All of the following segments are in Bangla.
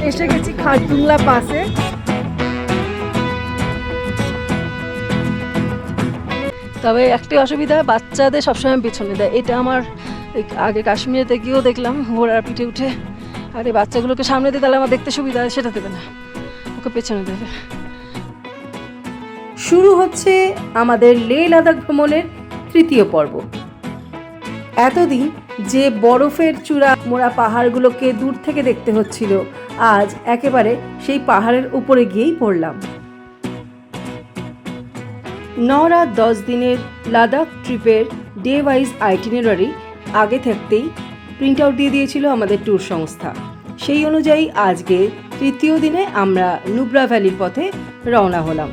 এসে গেছি খারদুংলা পাসে। তবে একটি অসুবিধা, বাচ্চাদের সবসময় পেছনে দেয়। এটা আমার আগে কাশ্মীরেতে গিয়েও দেখলাম, ঘোড়ার পিঠে উঠে। আর এই বাচ্চাগুলোকে সামনে দিয়ে তাহলে আমার দেখতে সুবিধা হয়, সেটা দেবে না, ওকে পেছনে দেবে। শুরু হচ্ছে আমাদের লেহ লাদাখ ভ্রমণের তৃতীয় পর্ব। এতদিন যে বরফের চূড়া মোড়া পাহাড়গুলোকে দূর থেকে দেখতে হচ্ছিল, আজ একেবারে সেই পাহাড়ের উপরে গিয়েই পড়লাম। 9 রাত 10 দিনের লাদাখ ট্রিপের ডে ওয়াইজ আইটিনারি আগে থাকতেই প্রিন্ট আউট দিয়ে দিয়েছিল আমাদের ট্যুর সংস্থা। সেই অনুযায়ী আজকে তৃতীয় দিনে আমরা নুব্রা ভ্যালির পথে রওনা হলাম।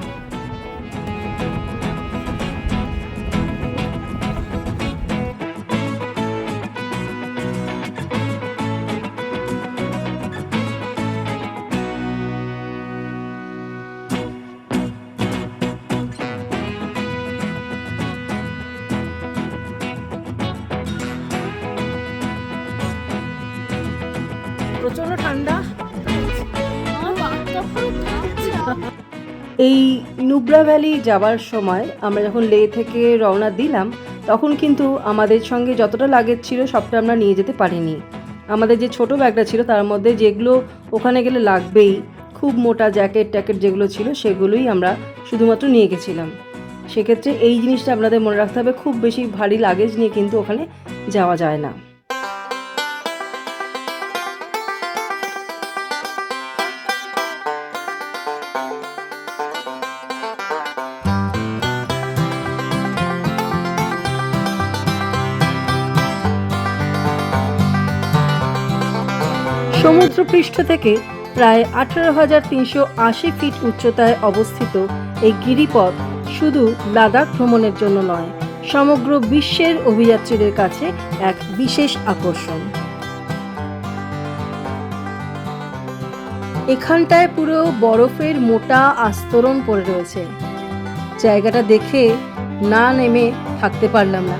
প্রচন্ড ঠান্ডা। এই নুব্রা ভ্যালি যাওয়ার সময় আমরা যখন লে থেকে রওনা দিলাম, তখন কিন্তু আমাদের সঙ্গে যতটা লাগেজ ছিল সবটা আমরা নিয়ে যেতে পারিনি। আমাদের যে ছোট ব্যাগটা ছিল তার মধ্যে যেগুলো ওখানে গেলে লাগবেই, খুব মোটা জ্যাকেট ট্যাকেট যেগুলো ছিল সেগুলোই আমরা শুধুমাত্র নিয়ে গেছিলাম। সেক্ষেত্রে এই জিনিসটা আপনাদের মনে রাখতে হবে, খুব বেশি ভারী লাগেজ নিয়ে কিন্তু ওখানে যাওয়া যায় না। সমুদ্রপৃষ্ঠ থেকে প্রায় 18,380 ফিট উচ্চতায় অবস্থিত এই গিরিপথ শুধু লাদাখ ভ্রমণের জন্য নয়, সমগ্র বিশ্বের অভিযাত্রীদের কাছে এক বিশেষ আকর্ষণ। এখানটায় পুরো বরফের মোটা আস্তরণ পড়ে রয়েছে। জায়গাটা দেখে না নেমে থাকতে পারলাম না।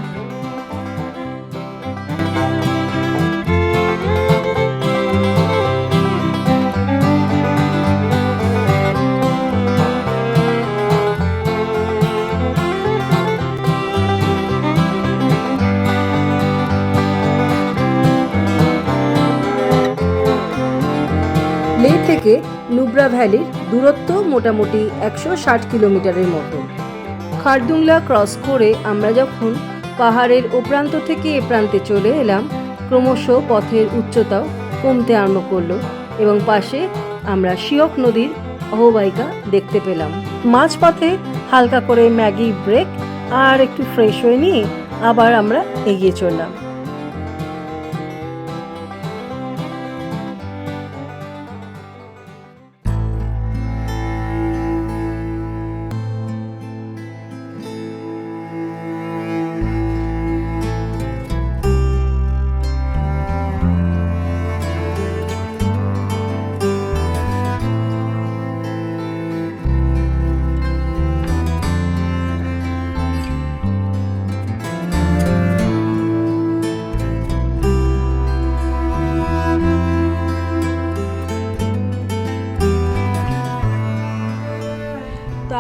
লে থেকে নুব্রা ভ্যালির দূরত্ব মোটামুটি 160 কিলোমিটারের মতো। খারদুংলা ক্রস করে আমরা যখন পাহাড়ের ও প্রান্ত থেকে এ প্রান্তে চলে এলাম, ক্রমশ পথের উচ্চতাও কমতে আরম্ভ করলো এবং পাশে আমরা শিয়ক নদীর অববাহিকা দেখতে পেলাম। মাঝপথে হালকা করে ম্যাগি ব্রেক আর একটু ফ্রেশ হয়ে নিয়ে আবার আমরা এগিয়ে চললাম।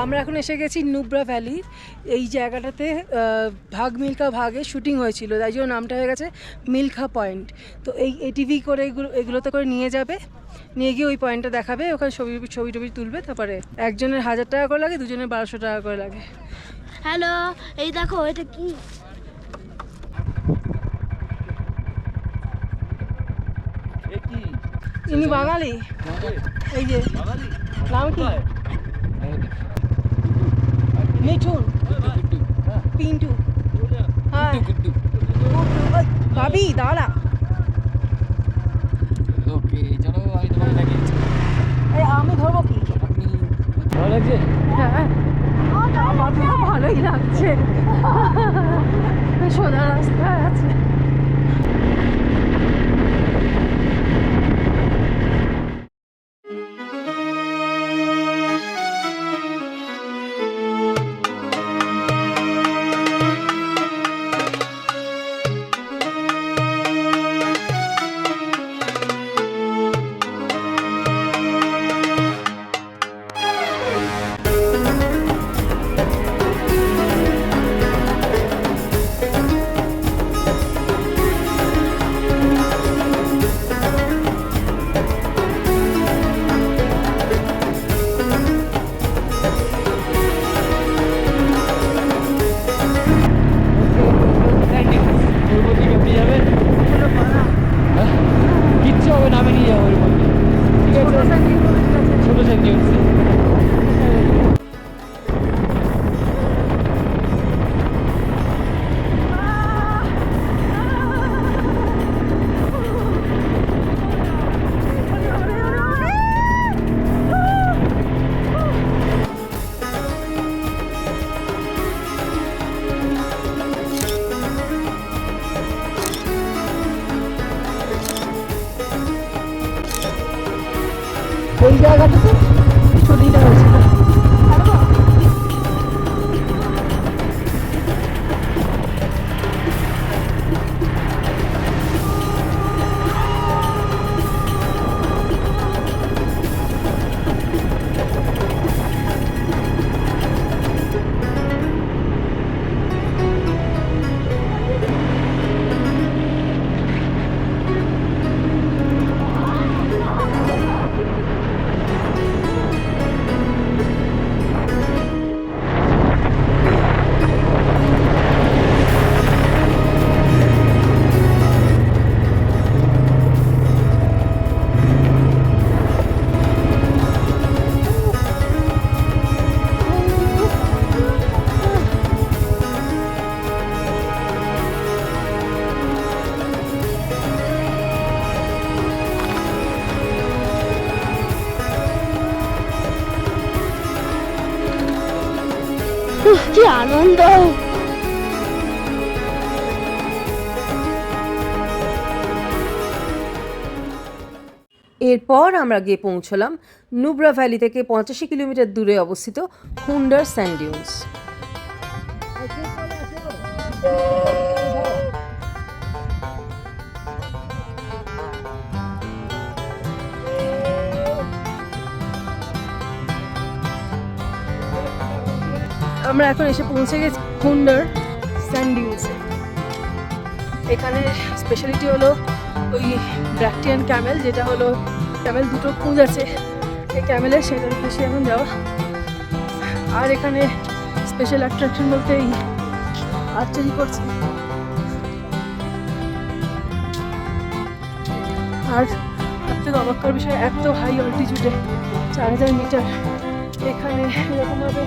আমরা এখন এসে গেছি নুব্রা ভ্যালির এই জায়গাটাতে। ভাগ মিল্খা ভাগে শুটিং হয়েছিল, তাই জন্য নামটা হয়ে গেছে মিল্খা পয়েন্ট। তো এই এটিভি করে এগুলোতে করে নিয়ে যাবে, নিয়ে গিয়ে ওই পয়েন্টটা দেখাবে, ওখানে ছবি টবি তুলবে। তারপরে একজনের 1000 টাকা করে লাগে, দুজনের 1200 টাকা করে লাগে। হ্যালো, এই দেখো এটা কি? ইনি বাঙালি। এই যে নাম কি? মিঠুন, পিন্টু, হ্যাঁ ভাবি দাঁড়া। আমি ধরবো কি? ভালো লাগছে? হ্যাঁ আমার তো ভালোই লাগছে, সোজা রাস্তায় আছে। এই জায়গাটাতে শুটিংটা হয়েছিল। কি আনন্দ! এরপর আমরা গিয়ে পৌঁছলাম নুব্রা ভ্যালি থেকে 85 কিলোমিটার দূরে অবস্থিত হুন্ডার স্যান্ড ডিউনস। আমরা এখন এসে পৌঁছে গেছি হুন্ডার স্যান্ড ডিউনসে। এখানে স্পেশালিটি হলো ওই ব্র্যাকটিয়ান ক্যামেল, যেটা হলো ক্যামেল দুটো পুঁজ আছে এই ক্যামেলের, সেটার উদ্দেশ্যে এখন যাওয়া। আর এখানে স্পেশাল অ্যাট্রাকশন বলতে এই আর্চারি করছে। আর সবথেকে অবাক করার বিষয়, এত হাই অল্টিটিউডে 4000 মিটার এখানে এরকমভাবে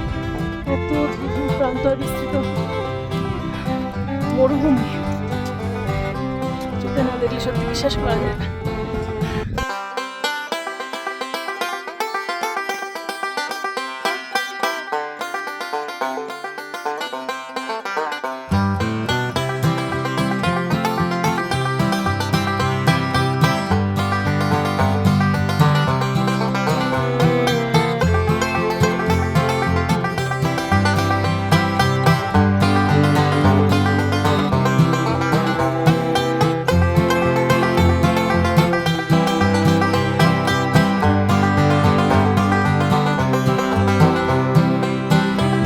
এত প্রান্ত বিস্তৃত মরুভূমি, চোখে না দেখলে সত্যি বিশ্বাস করা যায় না।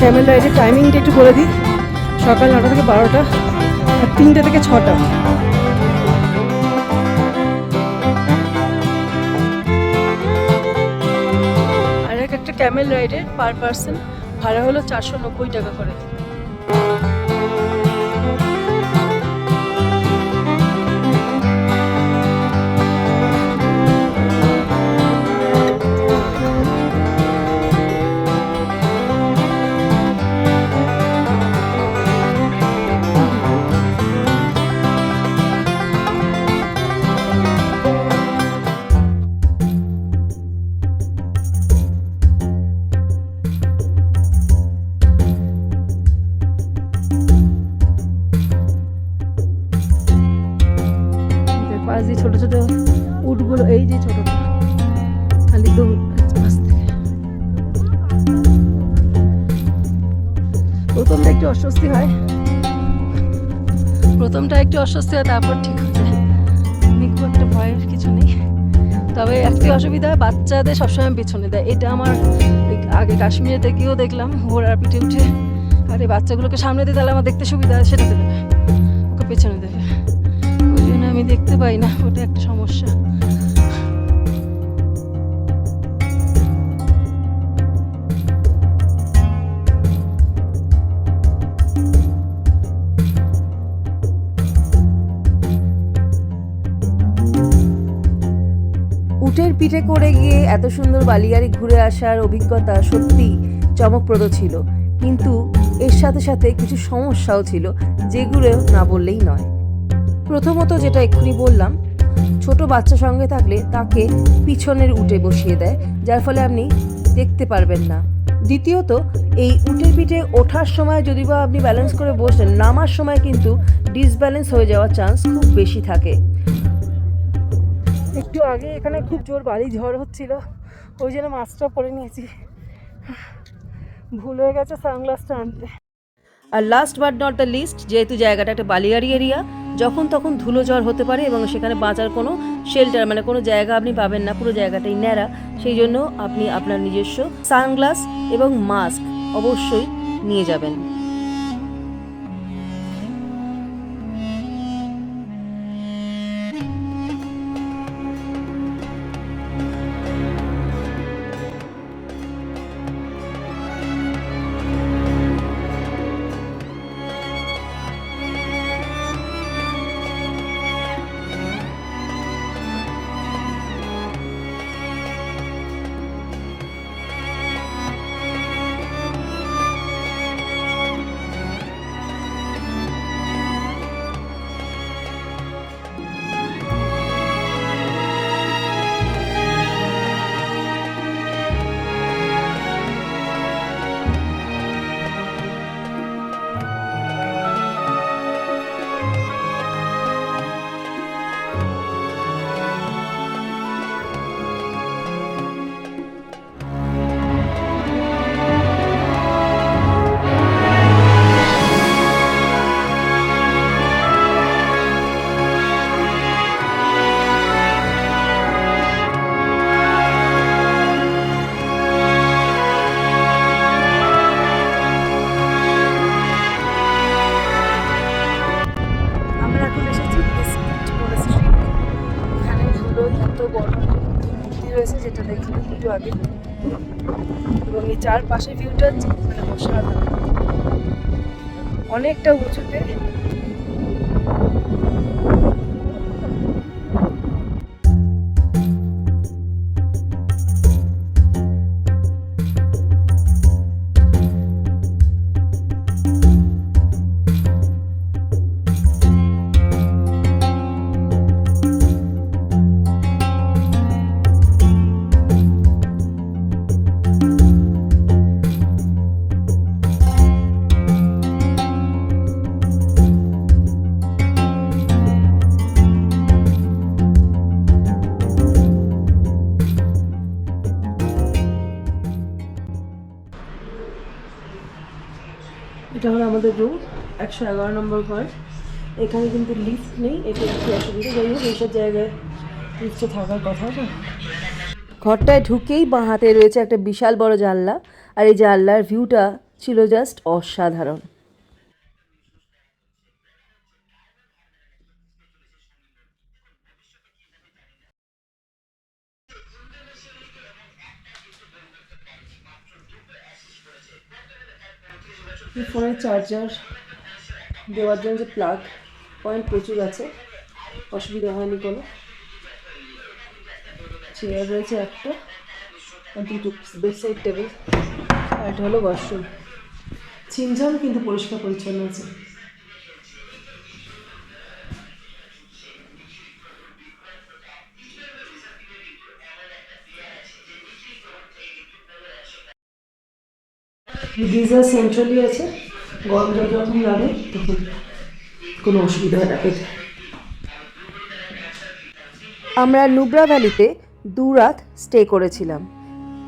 ক্যামেল রাইডের টাইমিংটা একটু বলে দিই, সকাল 9টা থেকে 12টা আর 3টে থেকে 6টা। আর একটা ক্যামেল রাইডের পার পার্সন ভাড়া হলো 490 টাকা করে। পাশ দিয়ে ছোট ছোট উটগুলো, এই যে ছোটটা খালি দৌড় পাশ থেকে। প্রথমটা একটু অস্বস্তি হয়, তারপর ঠিক হয়ে যায়। খুব একটা ভয়ের কিছু নেই, তবে একটি অসুবিধা, বাচ্চাদের সবসময় পেছনে দেয়। এটা আমার আগে কাশ্মীরেতে গিয়েও দেখলাম, ঘোড়ার পিঠে উঠে, আর এই বাচ্চাগুলোকে সামনে দিয়ে তাহলে আমার দেখতে সুবিধা হয়, সেটা দেবে, ওকে পেছনে দেবে, ওই জন্য আমি দেখতে পাই না, ওটা একটা সমস্যা। উটের পিঠে করে গিয়ে এত সুন্দর বালিয়াড়ি ঘুরে আসার অভিজ্ঞতা সত্যি চমকপ্রদ ছিল, কিন্তু এর সাথে সাথে কিছু সমস্যাও ছিল, যেগুলো না বললেই নয়। প্রথমত যেটা এক্ষুনি বললাম, ছোট বাচ্চা সঙ্গে থাকলে তাকে পিছনের উটে বসিয়ে দেয়, যার ফলে আপনি দেখতে পারবেন না। দ্বিতীয়ত, এই উটের পিঠে ওঠার সময় যদি বা আপনি ব্যালেন্স করে বসেন, নামার সময় কিন্তু ডিসব্যালেন্স হয়ে যাওয়ার চান্স খুব বেশি থাকে। একটু আগে এখানে খুব জোর বালি ঝড় হচ্ছিল, ওই জন্য মাস্কটা পরে নিয়েছি, ভুল হয়ে গেছে সানগ্লাসটা আনতে। আর last but not the list, যেহেতু জায়গাটা একটা বালিয়াড়ি এরিয়া, যখন তখন ধুলো জ্বর হতে পারে এবং সেখানে বাঁচার কোনো শেল্টার মানে কোনো জায়গা আপনি পাবেন না, পুরো জায়গাটাই ন্যাড়া। সেই জন্য আপনি আপনার নিজস্ব সানগ্লাস এবং মাস্ক অবশ্যই নিয়ে যাবেন। আমরা এখন এসেছি বিস্কিট মনেস্ট্রি। এখানে হলো এত বড় মূর্তি রয়েছে, যেটা দেখলাম একটু আগে, এবং এই চারপাশে ভিউটা মানে অসাধারণ, অনেকটা উঁচুতে। এটা হলো আমাদের রুম, 111 নম্বর ঘর। এখানে কিন্তু লিফট নেই, এটা একটু অসুবিধা। যাই হোক, এইসব জায়গায় লিফটে থাকার কথা না। ঘরটায় ঢুকেই বাঁ হাতে রয়েছে একটা বিশাল বড় জানলা, আর এই জানলার ভিউটা ছিল জাস্ট অসাধারণ। ফোনের চার্জার দেওয়ার জন্য যে প্লাগ পয়েন্ট প্রচুর আছে, অসুবিধা হয়নি কোনো। চেয়ার রয়েছে একটা, আর দুটো বেডসাইড টেবিল, আর এটা হলো ওয়াশরুম। ছিমঝাম কিন্তু পরিষ্কার পরিচ্ছন্ন আছে। গিজার সেন্ট্রালি আছে, গরম জল যখন লাগে তখন কোনো অসুবিধা হয় না পেতে। আমরা নুব্রা ভ্যালিতে 2 রাত স্টে করেছিলাম।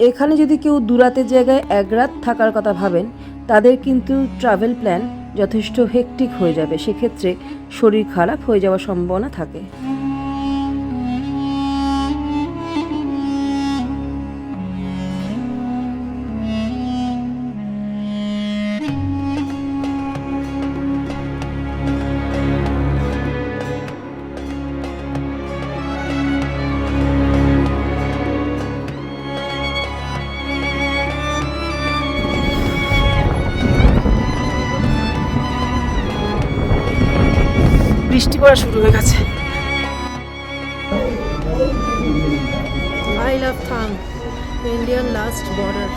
এখানে যদি কেউ 2 রাতের জায়গায় 1 রাত থাকার কথা ভাবেন, তাদের কিন্তু ট্রাভেল প্ল্যান যথেষ্ট হেক্টিক হয়ে যাবে, সেক্ষেত্রে শরীর খারাপ হয়ে যাওয়ার সম্ভাবনা থাকে। বৃষ্টি পড়া শুরু হয়ে গেছে। I love thing, Indian last border.